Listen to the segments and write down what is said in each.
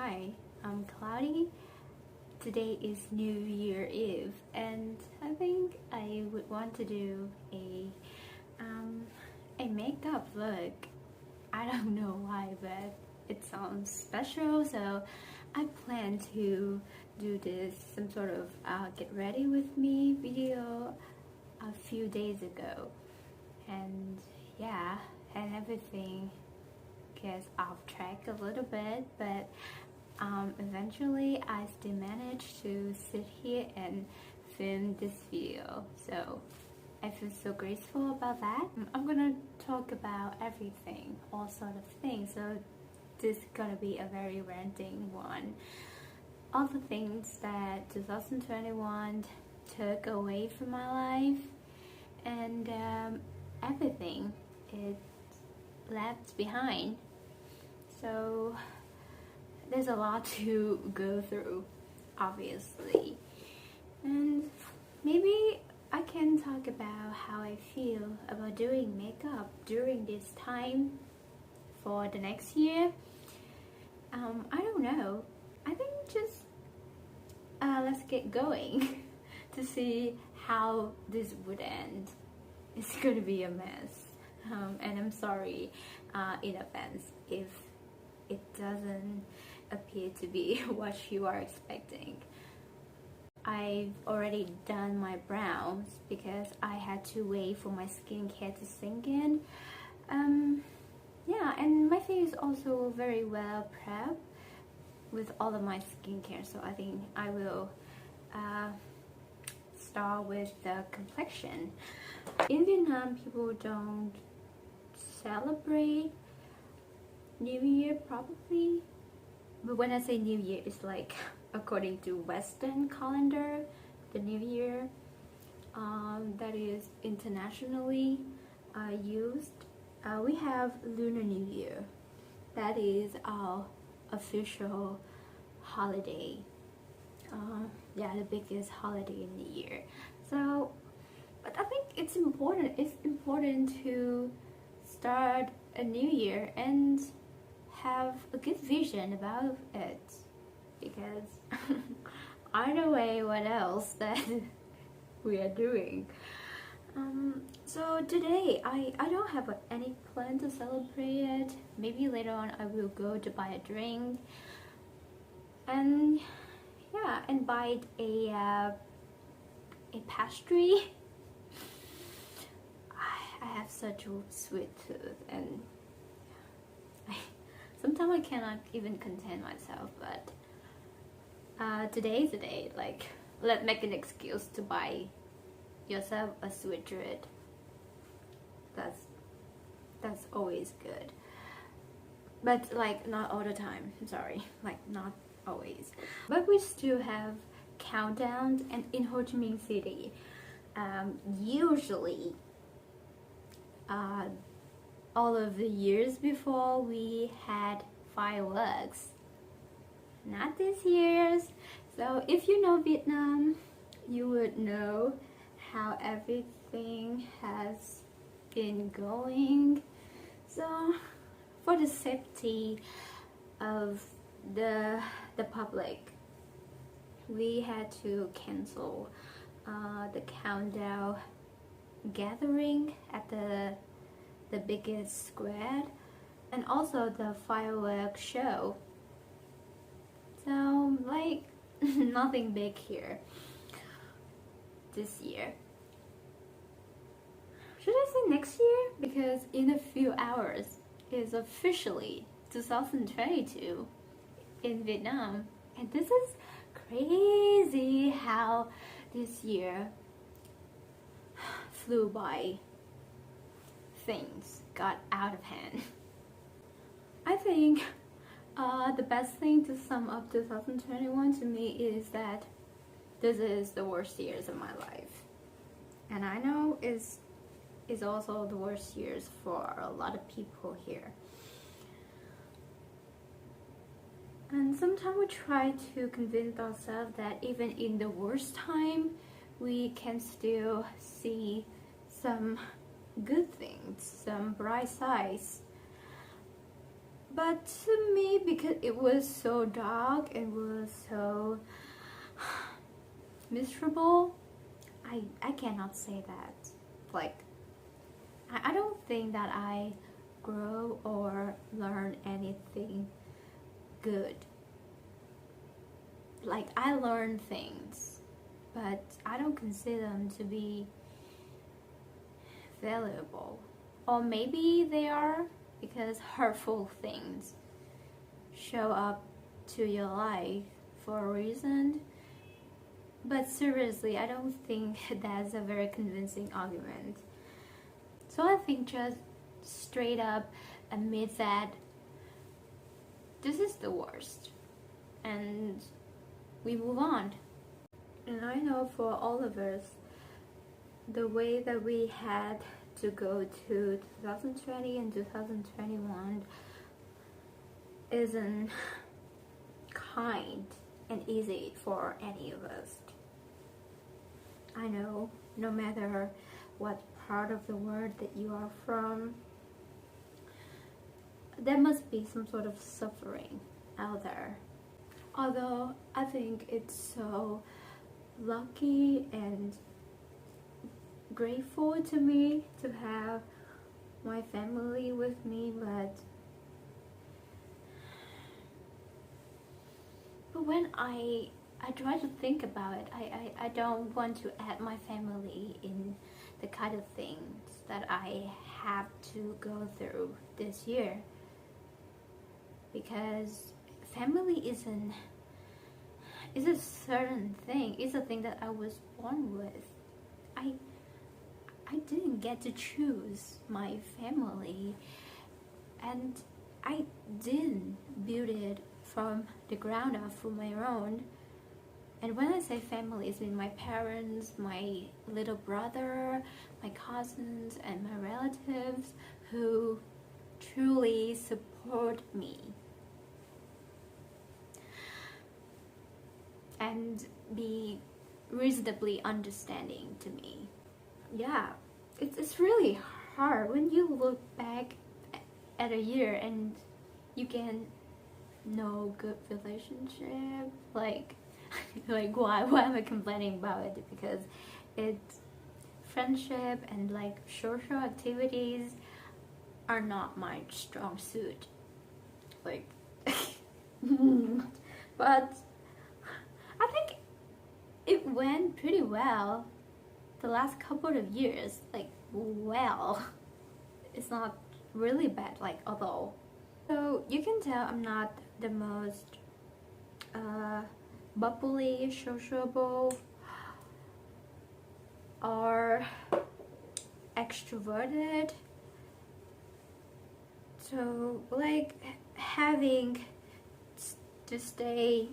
Hi, I'm Cloudy. Today is New Year Eve, and I think I would want to do a makeup look. I don't know why, but it sounds special, so I plan to do this some sort of get ready with me video a few days ago, and yeah, and everything gets off track a little bit, but eventually I still managed to sit here and film this video, so I feel so grateful about that. I'm gonna talk about everything, all sort of things, so this is gonna be a very ranting one. All the things that 2021 took away from my life, and everything it left behind. So there's a lot to go through, obviously, and maybe I can talk about how I feel about doing makeup during this time for the next year. I don't know, I think just let's get going to see how this would end. It's gonna be a mess, and I'm sorry in advance if it doesn't appear to be what you are expecting. I've already done my brows because I had to wait for my skincare to sink in. Yeah, and my face is also very well prepped with all of my skincare, so I think I will start with the complexion. In Vietnam, people don't celebrate New Year probably, but when I say New Year, it's like according to Western calendar, the New Year that is internationally used. We have Lunar New Year. That is our official holiday. Yeah, the biggest holiday in the year. So, but I think it's important. It's important to start a new year and have a good vision about it, because either way, what else that we are doing. So today I don't have any plan to celebrate it. Maybe later on I will go to buy a drink and yeah, and buy a pastry. I have such a sweet tooth, and sometimes I cannot even contain myself, but today is the day. Like, let's make an excuse to buy yourself a sweet treat. That's always good, but like not all the time. I'm sorry, like not always. But we still have countdowns, and in Ho Chi Minh City, usually all of the years before we had fireworks. Not this year's. So if you know Vietnam, you would know how everything has been going. So for the safety of the public, we had to cancel the countdown gathering at the biggest square, and also the fireworks show. So like nothing big here this year. Should I say next year? Because in a few hours is officially 2022 in Vietnam, and this is crazy how this year flew by. Things got out of hand. I think the best thing to sum up 2021 to me is that this is the worst years of my life, and I know is also the worst years for a lot of people here. And sometimes we try to convince ourselves that even in the worst time, we can still see some good things, some bright sides. But to me, because it was so dark, it was so miserable, I cannot say that. Like, I don't think that I grow or learn anything good. Like, I learn things, but I don't consider them to be valuable. Or maybe they are, because hurtful things show up to your life for a reason. But seriously, I don't think that's a very convincing argument. So I think just straight up admit that this is the worst, and we move on. And I know for all of us, the way that we had to go to 2020 and 2021 isn't kind and easy for any of us. I know, no matter what part of the world that you are from, there must be some sort of suffering out there. Although I think it's so lucky and grateful to me to have my family with me, but when I try to think about it, I don't want to add my family in the kind of things that I have to go through this year, because family is a certain thing. It's a thing that I was born with. I didn't get to choose my family, and I didn't build it from the ground up for my own. And when I say family, it's my parents, my little brother, my cousins, and my relatives who truly support me and be reasonably understanding to me. Yeah, it's really hard when you look back at a year and you get no good relationship. Like why am I complaining about it? Because it's friendship and like social activities are not my strong suit. Like, but I think it went pretty well the last couple of years. Like, well, it's not really bad, like, although. So you can tell I'm not the most bubbly, sociable, or extroverted. So like having to stay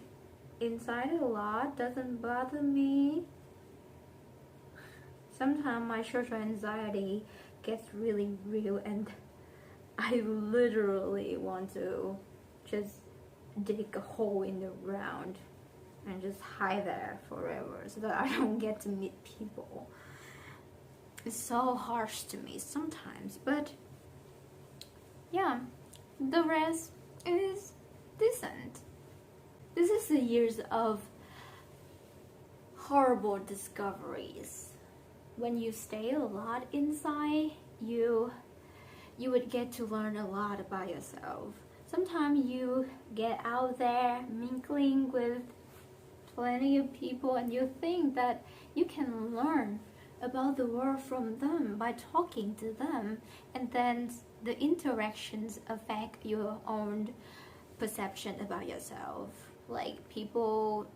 inside a lot doesn't bother me. Sometimes my social anxiety gets really real and I literally want to just dig a hole in the ground and just hide there forever so that I don't get to meet people. It's so harsh to me sometimes, but yeah, the rest is decent. This is the years of horrible discoveries. When you stay a lot inside, you would get to learn a lot about yourself. Sometimes you get out there mingling with plenty of people and you think that you can learn about the world from them by talking to them, and then the interactions affect your own perception about yourself. Like, people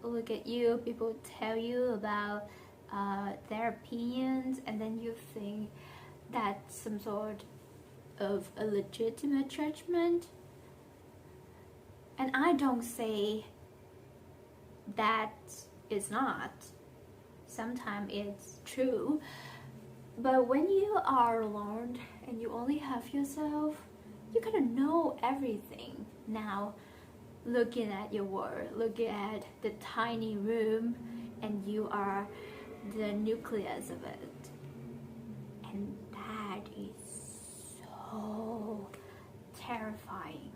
look at you, people tell you about their opinions, and then you think that's some sort of a legitimate judgment. And I don't say that it's not. Sometimes it's true. But when you are alone and you only have yourself, you gotta know everything. Now, looking at your world, looking at the tiny room, and you are the nucleus of it. And that is so terrifying.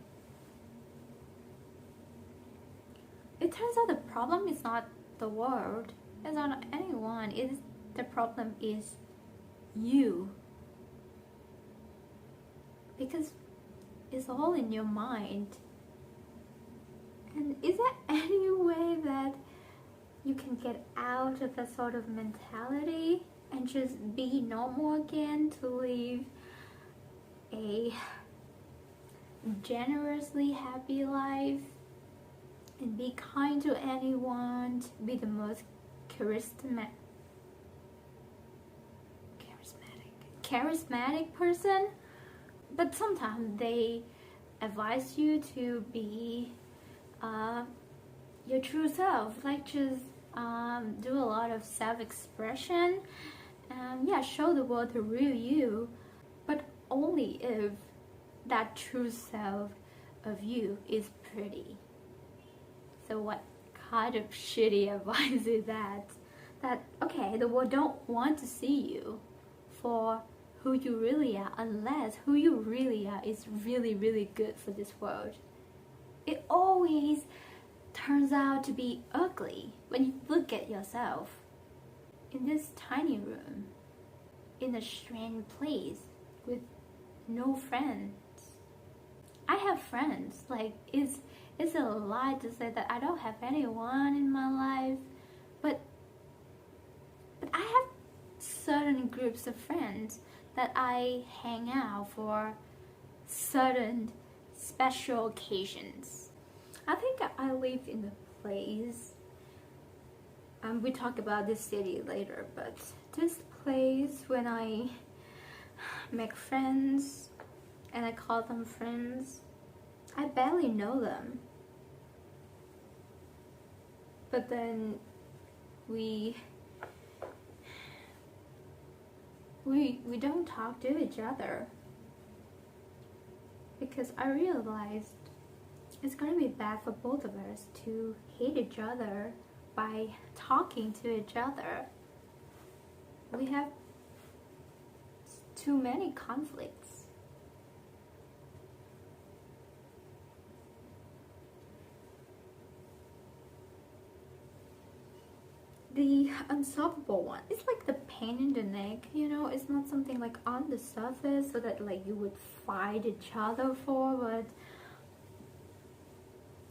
it turns out the problem is not the world, it's not anyone, the problem is you. Because it's all in your mind. And is there any way that you can get out of that sort of mentality and just be normal again, to live a generously happy life and be kind to anyone, to be the most charismatic person? But sometimes they advise you to be your true self, like just do a lot of self-expression and show the world the real you, but only if that true self of you is pretty. So what kind of shitty advice is that? That, okay, the world don't want to see you for who you really are, unless who you really are is really, really good for this world. It always turns out to be ugly when you look at yourself. In this tiny room, in a strange place, with no friends. I have friends, like, it's a lie to say that I don't have anyone in my life, but I have certain groups of friends that I hang out for certain special occasions. I think I live in a place, we talk about this city later, but this place when I make friends and I call them friends, I barely know them. But then we don't talk to each other because I realized it's gonna be bad for both of us to hate each other by talking to each other. We have too many conflicts. The unsolvable one, it's like the pain in the neck, you know, it's not something like on the surface so that like you would fight each other for, but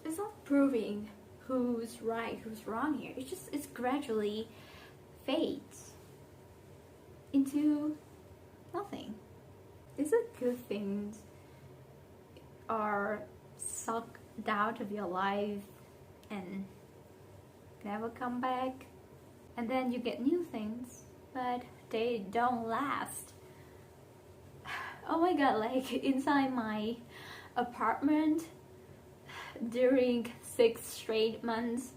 it's not proving who's right, who's wrong here. It's gradually fades into nothing. Is it good things are sucked out of your life and never come back? And then you get new things, but they don't last. Oh my god, like inside my apartment during 6 straight months,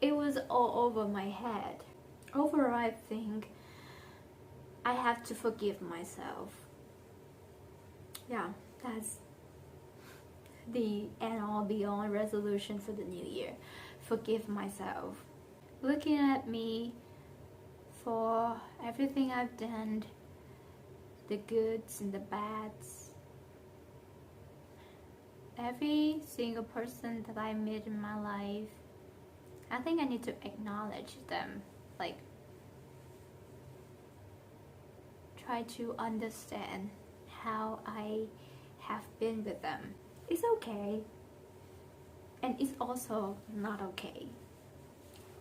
it was all over my head. Overall, I think I have to forgive myself. Yeah, that's the end all be all resolution for the new year. Forgive myself. Looking at me for everything I've done, the goods and the bads, every single person that I met in my life, I think I need to acknowledge them, like try to understand how I have been with them. It's okay, and it's also not okay.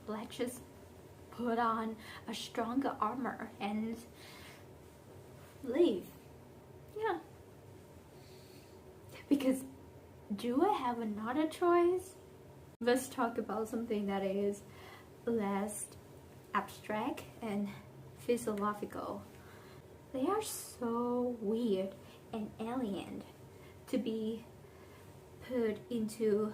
Let's just put on a stronger armor and leave. Yeah. Because do I have another choice? Let's talk about something that is less abstract and physiological. They are so weird and alien to be put into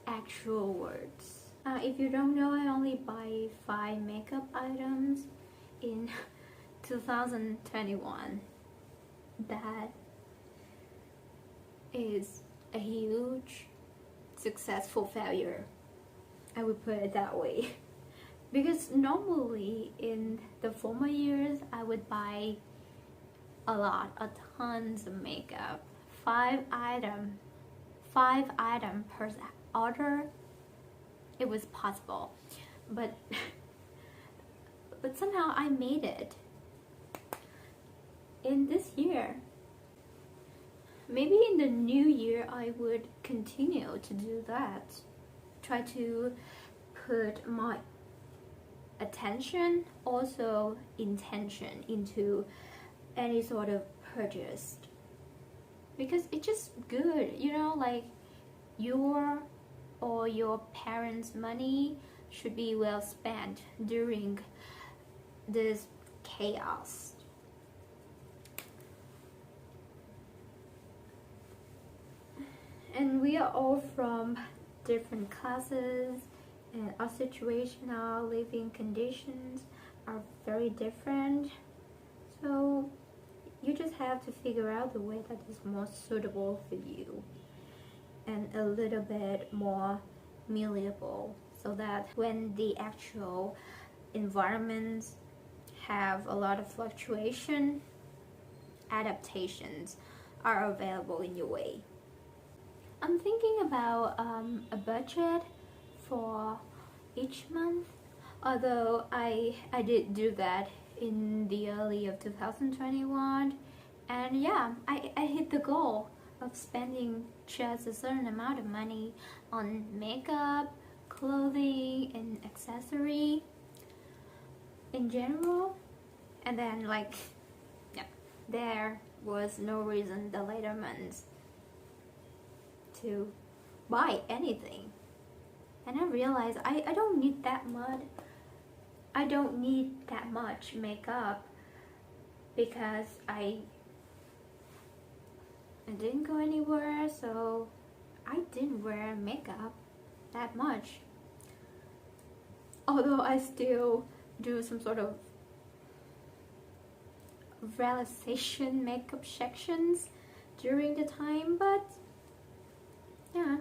actual words. If you don't know, I only buy 5 makeup items in 2021. That is a huge successful failure, I would put it that way. Because normally in the former years I would buy a tons of makeup. 5 5 items per order, it was possible, but but somehow I made it in this year. Maybe in the new year I would continue to do that. Try to put my attention, also intention, into any sort of purchase, because it's just good, you know, like your or your parents' money should be well spent during this chaos. And we are all from different classes, and our situation, our living conditions are very different. So you just have to figure out the way that is more suitable for you and a little bit more malleable, so that when the actual environments have a lot of fluctuation, adaptations are available in your way. I'm thinking about a budget for each month, although I did do that in the early of 2021, and yeah, I hit the goal of spending just a certain amount of money on makeup, clothing, and accessory in general. And then, like, yeah, there was no reason the later months to buy anything. And I realized I don't need that much. I don't need that much makeup, because I didn't go anywhere, so I didn't wear makeup that much. Although I still do some sort of relaxation makeup sections during the time, but yeah,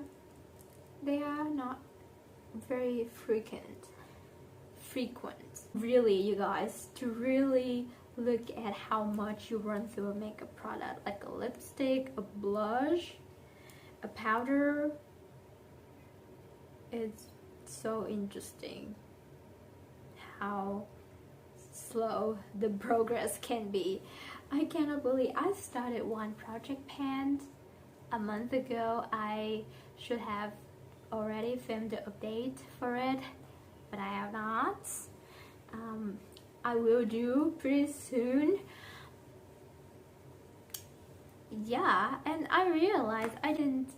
they are not very frequent. Really, you guys, to really look at how much you run through a makeup product, like a lipstick, a blush, a powder, it's so interesting how slow the progress can be. I cannot believe I started one project pan a month ago. I should have already filmed the update for it, but I have not. I will do pretty soon. Yeah, and I realized I didn't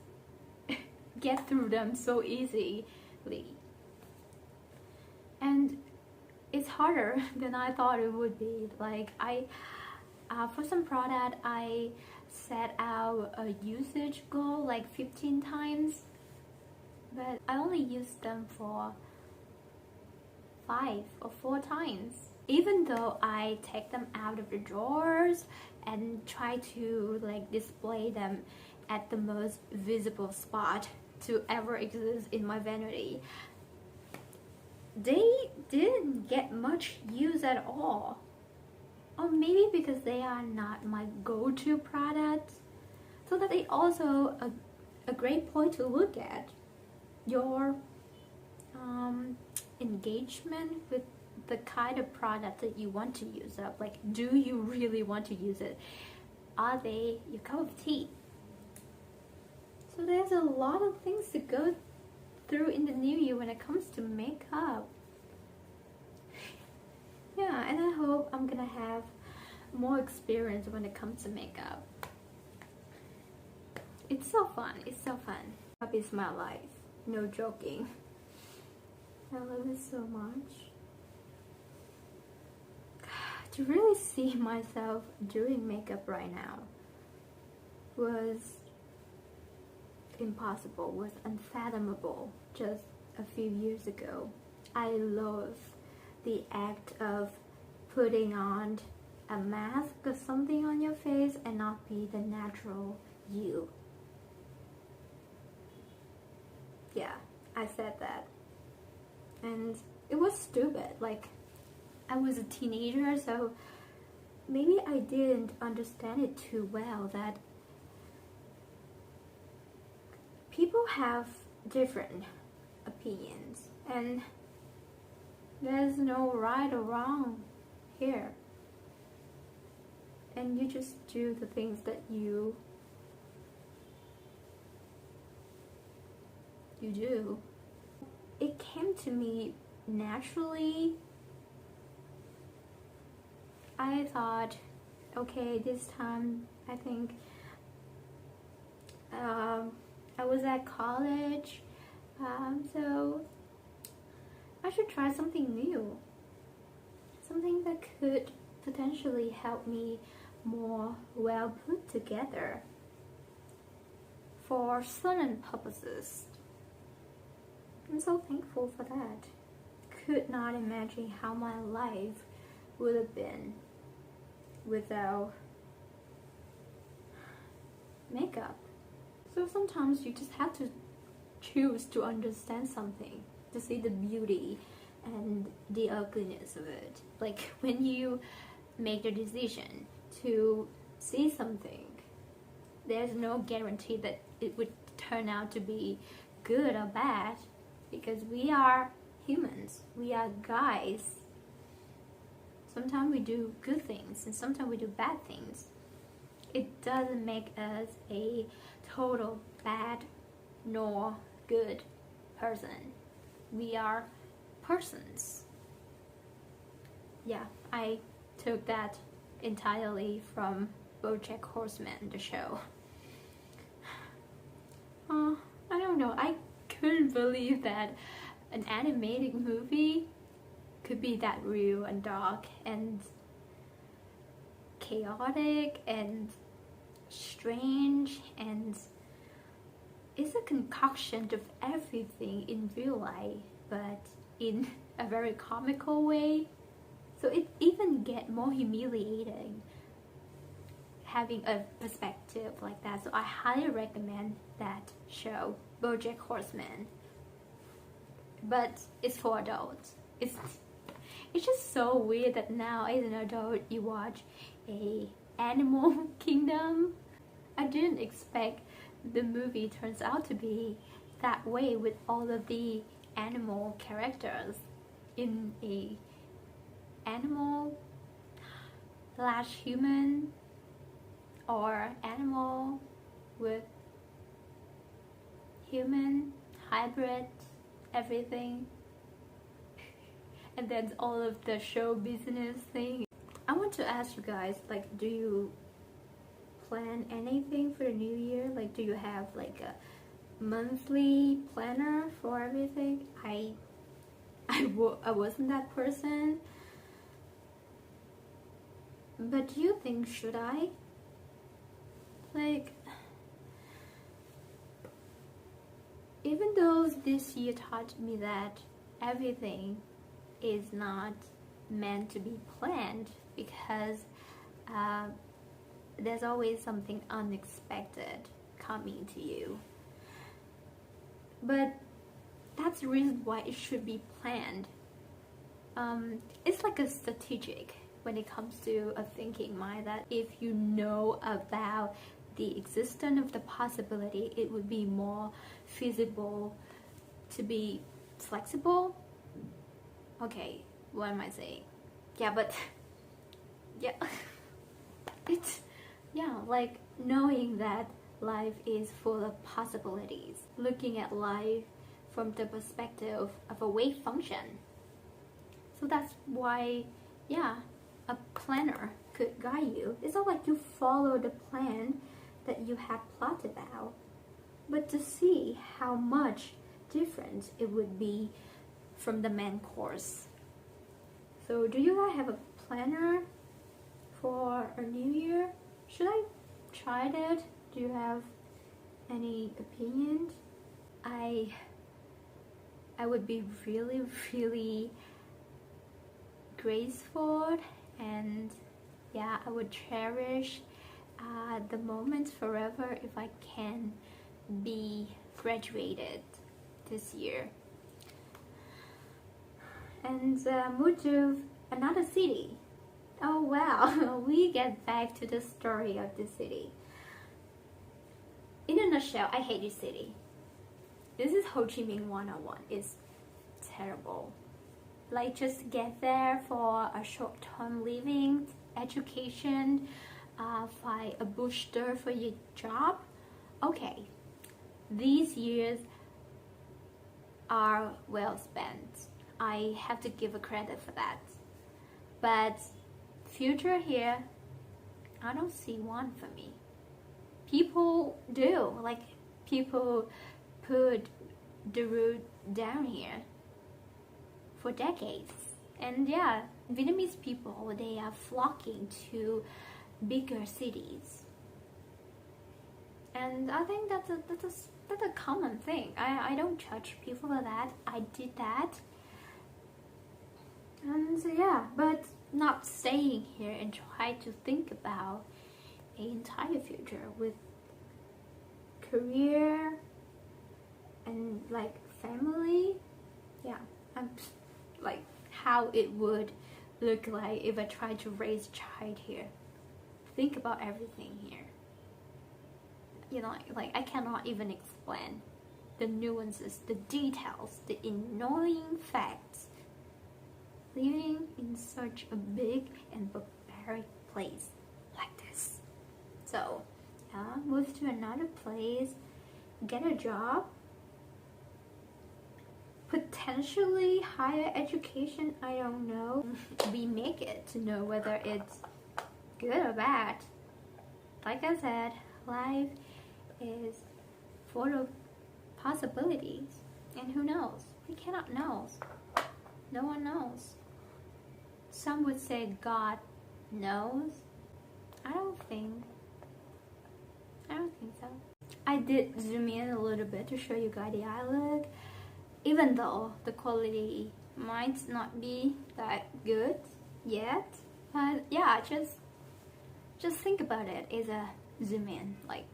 get through them so easily, and it's harder than I thought it would be. Like, for some product, I set out a usage goal like 15 times, but I only used them for 5 or 4 times. Even though I take them out of the drawers and try to like display them at the most visible spot to ever exist in my vanity, they didn't get much use at all. Or maybe because they are not my go-to product. So that is also a great point to look at your engagement with the kind of product that you want to use up. Like, do you really want to use it? Are they your cup of tea? So there's a lot of things to go through in the new year when it comes to makeup. Yeah, and I hope I'm gonna have more experience when it comes to makeup. It's so fun. It's so fun. Makeup is my life. No joking. I love it so much. To really see myself doing makeup right now was impossible, was unfathomable just a few years ago. I love the act of putting on a mask or something on your face and not be the natural you. Yeah, I said that. And it was stupid. Like, I was a teenager, so maybe I didn't understand it too well, that people have different opinions, and there's no right or wrong here. And you just do the things that you do. It came to me naturally. I thought, okay, this time I think I was at college, so I should try something new, something that could potentially help me more well put together for certain purposes. I'm so thankful for that. Could not imagine how my life would have been without makeup. So sometimes you just have to choose to understand something, to see the beauty and the ugliness of it. Like when you make the decision to see something, there's no guarantee that it would turn out to be good or bad, because we are humans, we are guys. Sometimes we do good things and sometimes we do bad things. It doesn't make us a total bad nor good person. We are persons. Yeah, I took that entirely from BoJack Horseman, the show. I don't know, I couldn't believe that an animated movie could be that real and dark and chaotic and strange, and it's a concoction of everything in real life, but in a very comical way. So it even get more humiliating having a perspective like that. So I highly recommend that show, BoJack Horseman. But it's for adults. It's just so weird that now as an adult you watch a animal kingdom. I didn't expect the movie turns out to be that way, with all of the animal characters in a animal / human or animal with human hybrid everything, and then all of the show business thing. I want to ask you guys, like, do you plan anything for the new year? Like, do you have like a monthly planner for everything? I wasn't that person, but do you think should I? Like, even though this year taught me that everything is not meant to be planned, because there's always something unexpected coming to you. But that's the reason why it should be planned. It's like a strategic when it comes to a thinking mind, that if you know about the existence of the possibility, it would be more feasible to be flexible. Okay, what am I saying? Yeah, but yeah, it's, yeah, like knowing that life is full of possibilities, looking at life from the perspective of a wave function. So that's why, yeah, a planner could guide you. It's not like you follow the plan that you have plotted out, but to see how much different it would be from the main course. So do you guys have a planner for a new year? Should I try that? Do you have any opinions? I would be really, really graceful, and yeah, I would cherish the moments forever if I can be graduated this year and move to another city. Oh wow, we get back to the story of the city. In a nutshell, I hate this city. This is Ho Chi Minh 101. It's terrible. Like, just get there for a short-term living, education, find a booster for your job. Okay, these years are well spent. I have to give a credit for that. But future here, I don't see one for me. People do, like, people put the root down here for decades. And yeah, Vietnamese people, they are flocking to bigger cities. And I think that's a common thing. I don't judge people for that. I did that. And so yeah, but not staying here and try to think about an entire future with career and like family. Yeah, I'm like how it would look like if I tried to raise a child here. Think about everything here. You know, like I cannot even explain the nuances, the details, the annoying facts. Living in such a big and barbaric place like this. So, yeah, move to another place, get a job, potentially higher education, I don't know. We make it to know whether it's good or bad. Like I said, life is full of possibilities, and who knows? We cannot know. No one knows. Some would say God knows. I don't think so. I did zoom in a little bit to show you guys the eye look, even though the quality might not be that good yet. But yeah, just think about it. It's a zoom in, like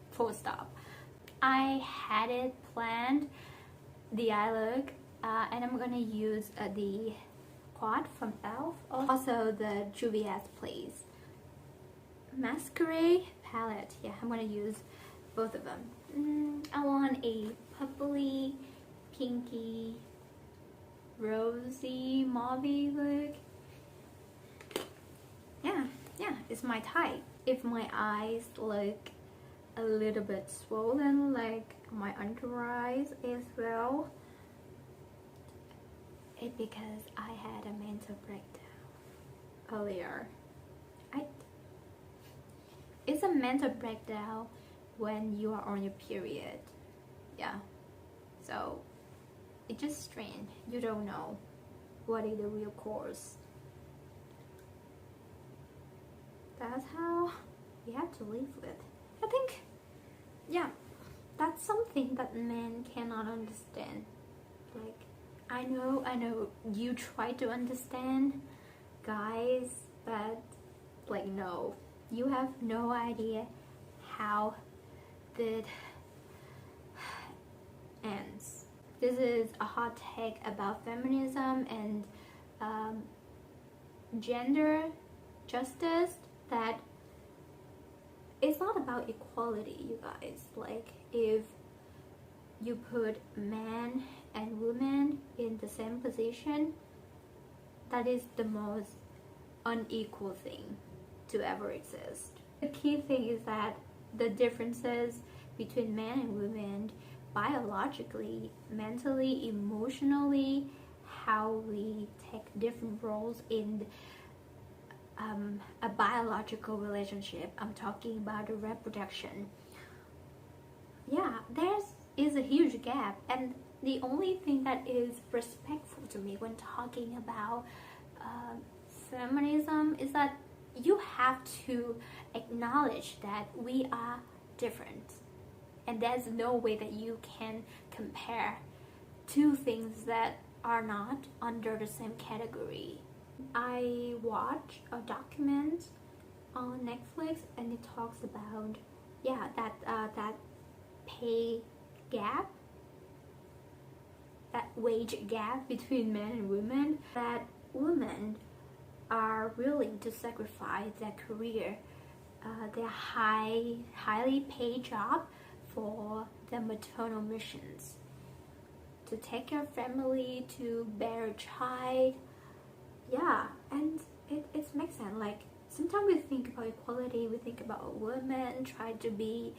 full stop. I had it planned, the eye look, and I'm gonna use the quad from Elf, also the Juvia's Place masquerade palette. Yeah, I'm gonna use both of them. I want a purpley, pinky, rosy, mauvey look. Yeah, it's my type. If my eyes look a little bit swollen, like my under eyes as well, it's because I had a mental breakdown earlier. It's a mental breakdown when you are on your period. Yeah, so it's just strange. You don't know what is the real cause. That's how we have to live with. I think, yeah, that's something that men cannot understand. Like, I know you try to understand, guys, but like, no, you have no idea how it ends. This is a hot take about feminism and gender justice, that it's not about equality, you guys. Like, if you put men and women in the same position, that is the most unequal thing to ever exist. The key thing is that the differences between men and women, biologically, mentally, emotionally, how we take different roles in a biological relationship. I'm talking about the reproduction. Yeah, there is a huge gap, and the only thing that is respectful to me when talking about feminism is that you have to acknowledge that we are different, and there's no way that you can compare two things that are not under the same category. I watched a document on Netflix, and it talks about, yeah, that pay gap, that wage gap between men and women, that women are willing to sacrifice their career, their highly paid job, for the maternal missions, to take care of family, to bear a child. Yeah, and it makes sense. Like, sometimes we think about equality, we think about women try to be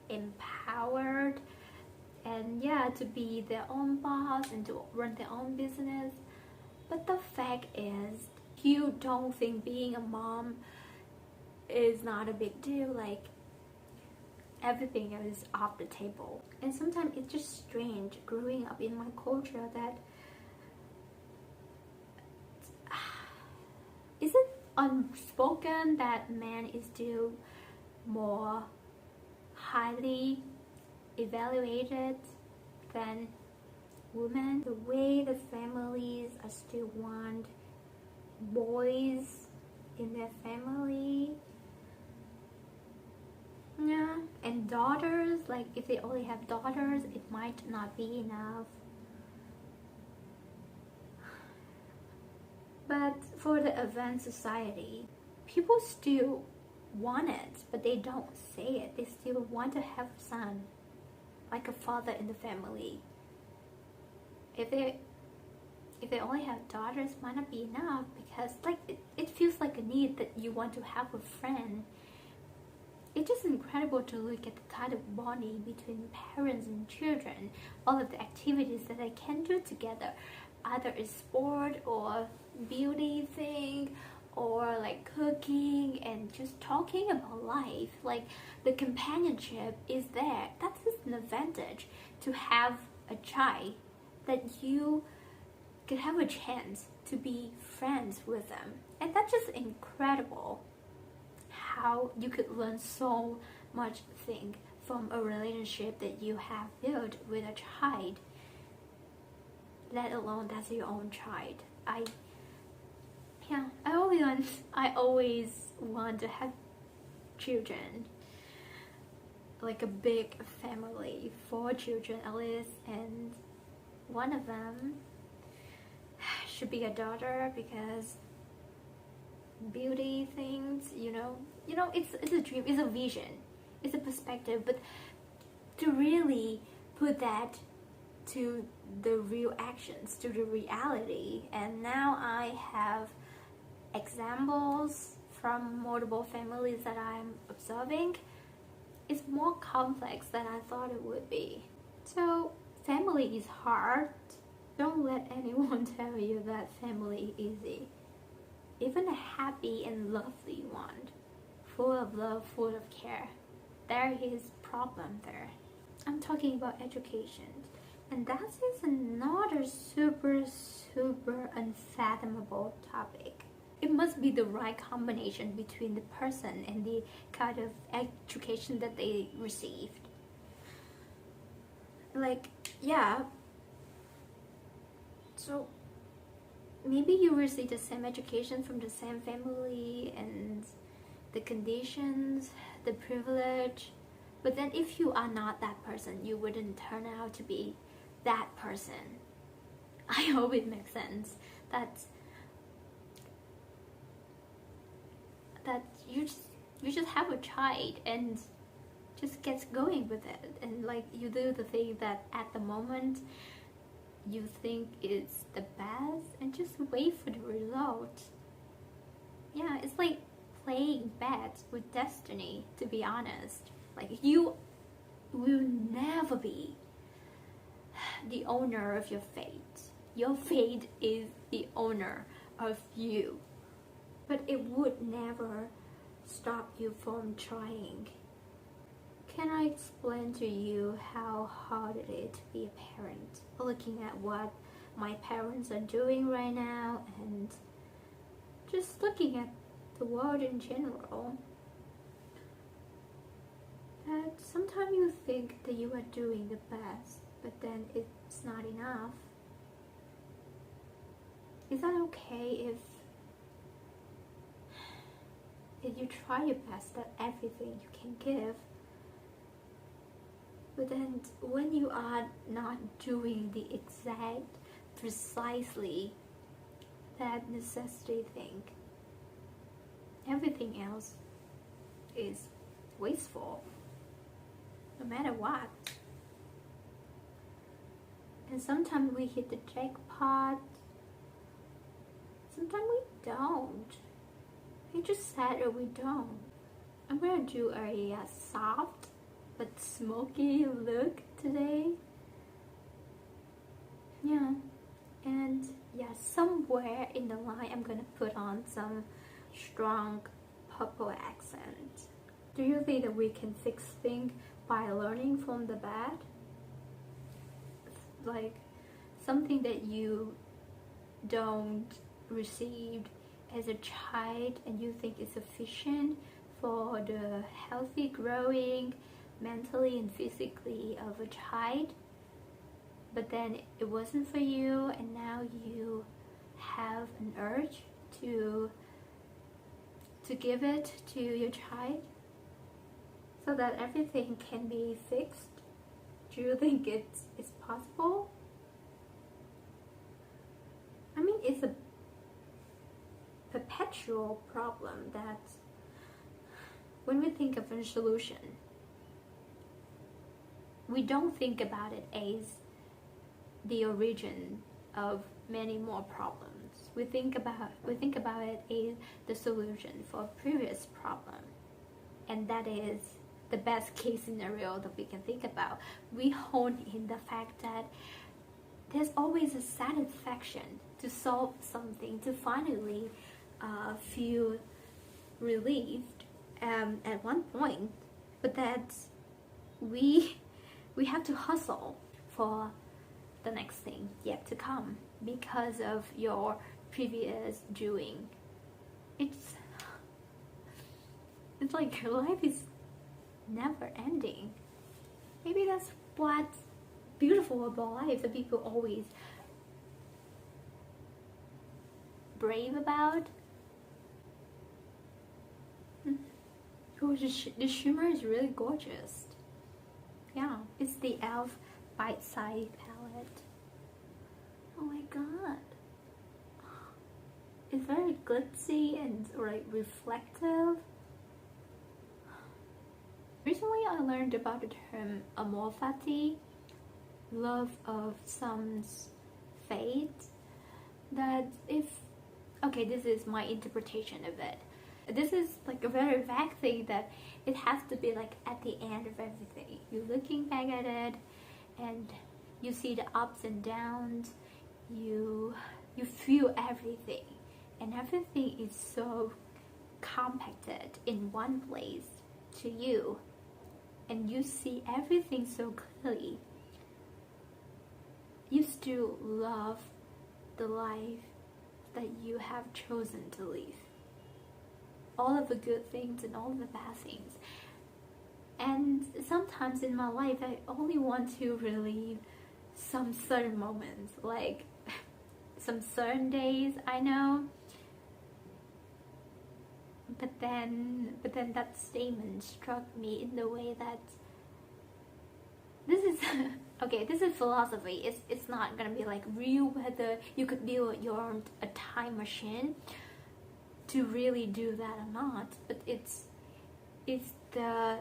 empowered, and yeah, to be their own boss and to run their own business. But the fact is, you don't think being a mom is not a big deal. Like, everything is off the table. And sometimes it's just strange growing up in my culture that is it unspoken that man is still more highly evaluated than women. The way the families are still want boys in their family. Yeah, and daughters, like if they only have daughters, it might not be enough. But for the advanced society, people still want it, but they don't say it. They still want to have a son, like a father in the family. If they only have daughters, might not be enough, because like it feels like a need that you want to have a friend. It's just incredible to look at the kind of bonding between parents and children, all of the activities that they can do together, either a sport or beauty thing, or like cooking and just talking about life. Like, the companionship is there. That is an advantage to have a child, that you could have a chance to be friends with them. And that's just incredible, how you could learn so much thing from a relationship that you have built with a child, let alone that's your own child. I always want to have children, like a big family, 4 children at least, and one of them should be a daughter, because beauty things, it's a dream, it's a vision, it's a perspective, but to really put that to the real actions, to the reality. And now I have examples from multiple families that I'm observing. It's more complex than I thought it would be. So family is hard. Don't let anyone tell you that family is easy. Even a happy and lovely one, full of love, full of care, there is problem there. I'm talking about education, and that is another super unfathomable topic. It must be the right combination between the person and the kind of education that they received. Like, yeah, so maybe you receive the same education from the same family and the conditions, the privilege, but then if you are not that person, you wouldn't turn out to be that person. I hope it makes sense that you just have a child and just gets going with it, and like you do the thing that at the moment you think is the best, and just wait for the result. Yeah, it's like playing bets with destiny, to be honest. Like, you will never be the owner of your fate. Your fate is the owner of you. But it would never stop you from trying. Can I explain to you how hard it is to be a parent? Looking at what my parents are doing right now, and just looking at the world in general, that sometimes you think that you are doing the best, but then it's not enough. Is that okay if you try your best at everything you can give, but then when you are not doing the exact, precisely that necessity thing, everything else is wasteful? no matter what. And sometimes we hit the jackpot, sometimes we don't. We just said or we don't. I'm gonna do a soft but smoky look today. Yeah, and yeah, somewhere in the line I'm gonna put on some strong purple accent. Do you think that we can fix things by learning from the bad? Like something that you don't receive as a child and you think is sufficient for the healthy growing mentally and physically of a child, but then it wasn't for you, and now you have an urge to give it to your child so that everything can be fixed. Do you think it's possible? I mean, it's a perpetual problem that when we think of a solution, we don't think about it as the origin of many more problems. We think about it as the solution for a previous problem, and that is the best case scenario that we can think about. We hone in the fact that there's always a satisfaction to solve something, to finally feel relieved at one point, but that we have to hustle for the next thing yet to come because of your previous doing. It's like life is never ending. Maybe that's what's beautiful about life, that people always brave about. Oh, the shimmer is really gorgeous. Yeah, it's the e.l.f. bite-size palette. Oh my god. It's very glitzy and like reflective. Recently I learned about the term Amor Fati, love of some's fate. That if, okay, this is my interpretation of it. This is like a very vague thing that it has to be like at the end of everything. You're looking back at it and you see the ups and downs. You feel everything, and everything is so compacted in one place to you, and you see everything so clearly. You still love the life that you have chosen to live. All of the good things and all of the bad things. And sometimes in my life I only want to relive some certain moments, like some certain days, I know. But then that statement struck me in the way that this is okay, this is philosophy. It's not gonna be like real whether you could build a time machine to really do that or not, but it's the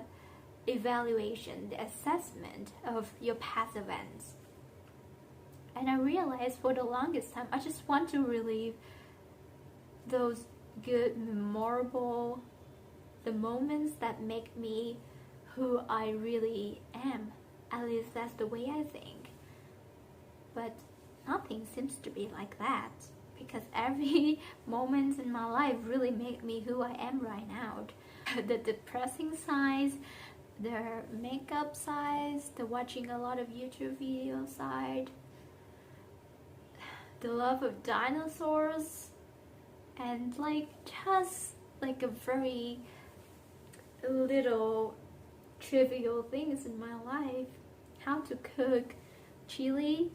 evaluation, the assessment of your past events. And I realized for the longest time I just want to relive those good, memorable, the moments that make me who I really am. At least that's the way I think. But nothing seems to be like that, because every moment in my life really make me who I am right now. The depressing sides, the makeup sides, the watching a lot of YouTube videos side, the love of dinosaurs, and like just like a very little trivial things in my life. How to cook chili,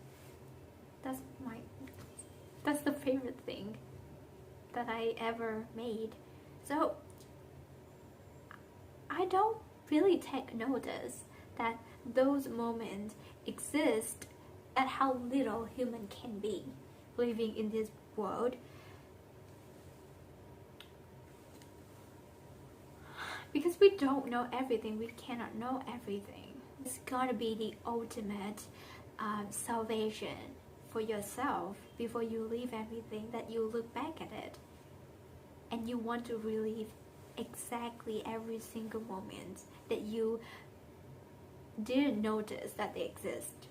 that's the favorite thing that I ever made. So I don't really take notice that those moments exist, at how little human can be living in this world. Because we don't know everything, we cannot know everything. It's gonna be the ultimate salvation for yourself before you leave everything, that you look back at it and you want to relive exactly every single moment that you didn't notice that they exist.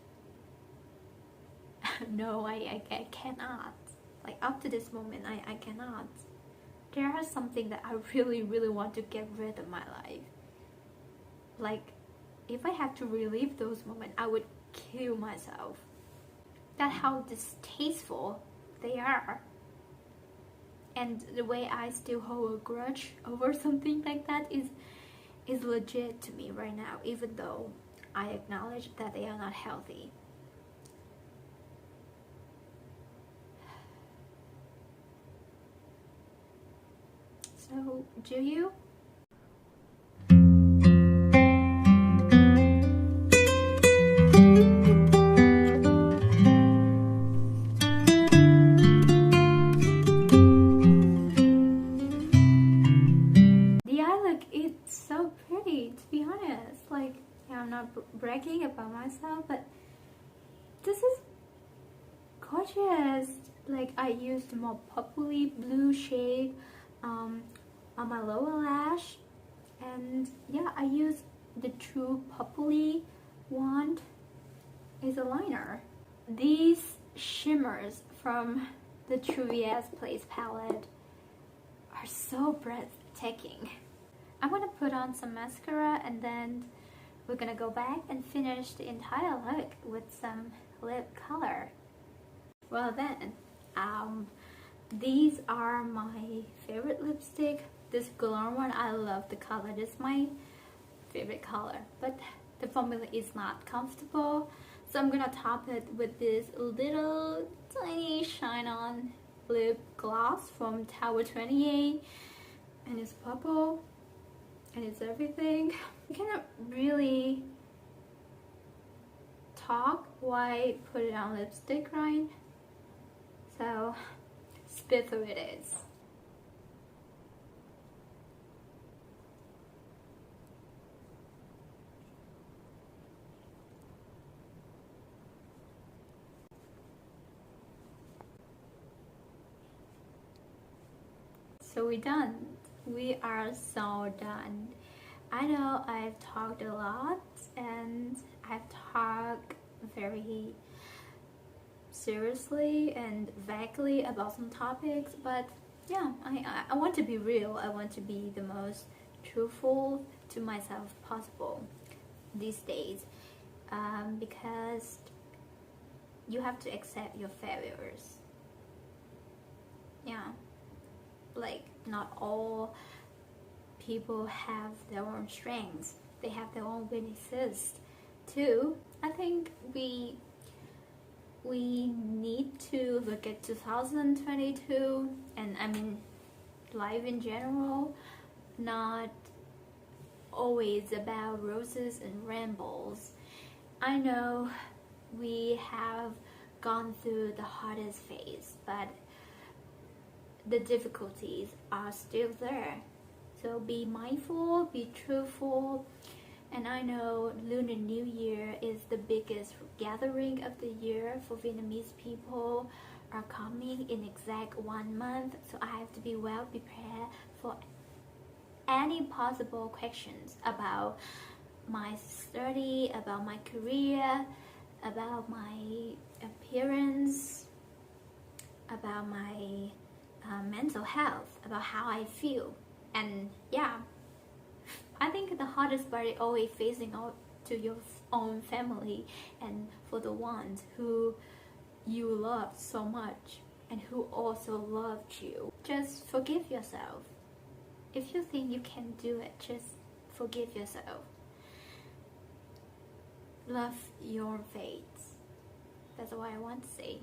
No, I cannot. Like, up to this moment, I cannot. There are something that I really want to get rid of my life. Like, if I have to relive those moments, I would kill myself. That's how distasteful they are. And the way I still hold a grudge over something like that is legit to me right now, even though I acknowledge that they are not healthy. So, do you? The eye look, it's so pretty, to be honest. Like, yeah, I'm not bragging about myself, but this is gorgeous. Like, I used more purpley blue shade on my lower lash, and yeah, I used the true purpley one as a liner. These shimmers from the True VS Place palette are so breathtaking. I'm gonna put on some mascara and then we're gonna go back and finish the entire look with some lip color. Well then, these are my favorite lipstick. This glow one, I love the color. This is my favorite color, but the formula is not comfortable, so I'm gonna top it with this little tiny shine on lip gloss from Tower 28, and it's purple and it's everything. You cannot really talk while I put it on lipstick, right? So spit through it is. So we're done. We are so done. I know I've talked a lot and I've talked very seriously and vaguely about some topics, but yeah, I want to be real. I want to be the most truthful to myself possible these days, because you have to accept your failures. Yeah, like, not all people have their own strengths. They have their own weaknesses too. I think we need to look at 2022, and I mean life in general, not always about roses and rainbows. I know we have gone through the hardest phase, but the difficulties are still there. So be mindful, be truthful. And I know Lunar New Year is the biggest gathering of the year for Vietnamese people, are coming in exact 1 month. So I have to be well prepared for any possible questions about my study, about my career, about my appearance, about my mental health, about how I feel. And yeah, I think the hardest part is always facing out to your own family and for the ones who you love so much and who also loved you. Just forgive yourself. If you think you can do it, just forgive yourself. Love your fate. That's what I want to say.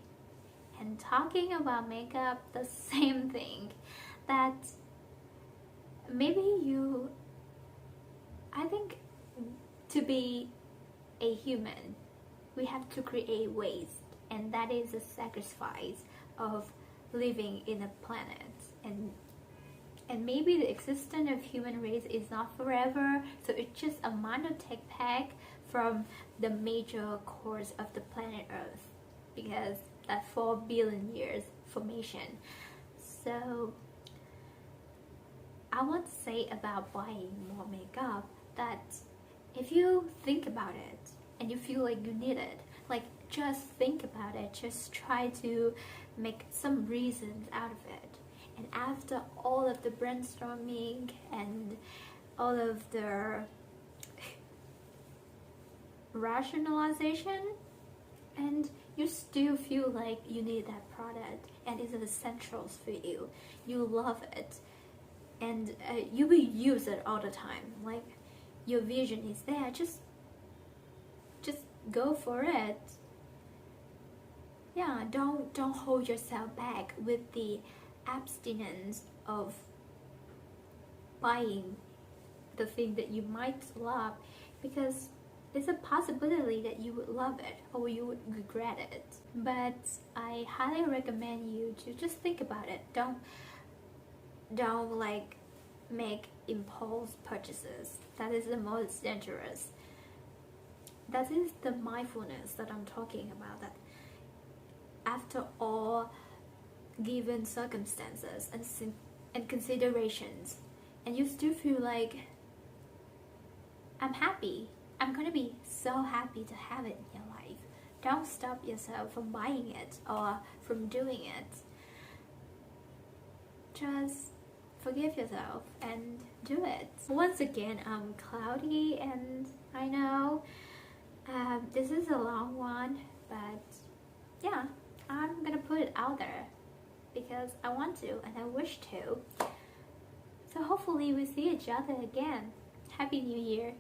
And talking about makeup, the same thing. That maybe I think to be a human, we have to create waste, and that is a sacrifice of living in a planet. And maybe the existence of human race is not forever, so it's just a minor tech pack from the major cores of the planet Earth, because that 4 billion years formation. So I want to say about buying more makeup that if you think about it and you feel like you need it, like just think about it, just try to make some reasons out of it. And after all of the brainstorming and all of the rationalization, and you still feel like you need that product and it's essentials for you, you love it, and you will use it all the time, like your vision is there, just go for it. Yeah, don't hold yourself back with the abstinence of buying the thing that you might love, because it's a possibility that you would love it or you would regret it. But I highly recommend you to just think about it. Don't like make impulse purchases. That is the most dangerous. That is the mindfulness that I'm talking about, that after all given circumstances and considerations, and you still feel like I'm happy, I'm gonna be so happy to have it in your life. Don't stop yourself from buying it or from doing it. Just forgive yourself and do it. Once again, I'm cloudy, and I know this is a long one, but yeah, I'm gonna put it out there because I want to and I wish to. So hopefully we see each other again. Happy New Year!